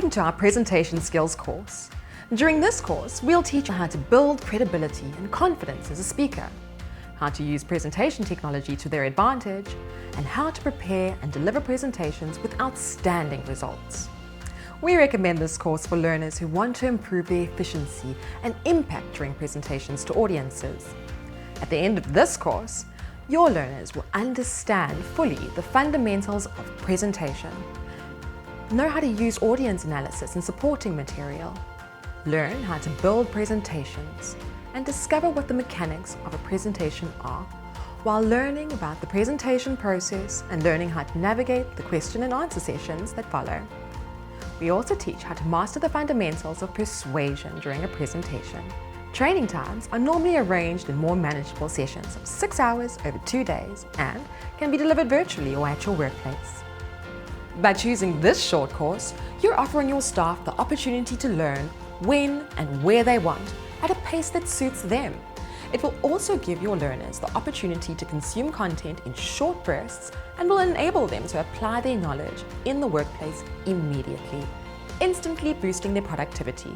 Welcome to our presentation skills course. During this course, we'll teach you how to build credibility and confidence as a speaker, how to use presentation technology to their advantage, and how to prepare and deliver presentations with outstanding results. We recommend this course for learners who want to improve their efficiency and impact during presentations to audiences. At the end of this course, your learners will understand fully the fundamentals of presentation, know how to use audience analysis and supporting material, learn how to build presentations, and discover what the mechanics of a presentation are, while learning about the presentation process and learning how to navigate the question and answer sessions that follow. We also teach how to master the fundamentals of persuasion during a presentation. Training times are normally arranged in more manageable sessions of 6 hours over 2 days and can be delivered virtually or at your workplace. By choosing this short course, you're offering your staff the opportunity to learn when and where they want at a pace that suits them. It will also give your learners the opportunity to consume content in short bursts and will enable them to apply their knowledge in the workplace immediately, instantly boosting their productivity.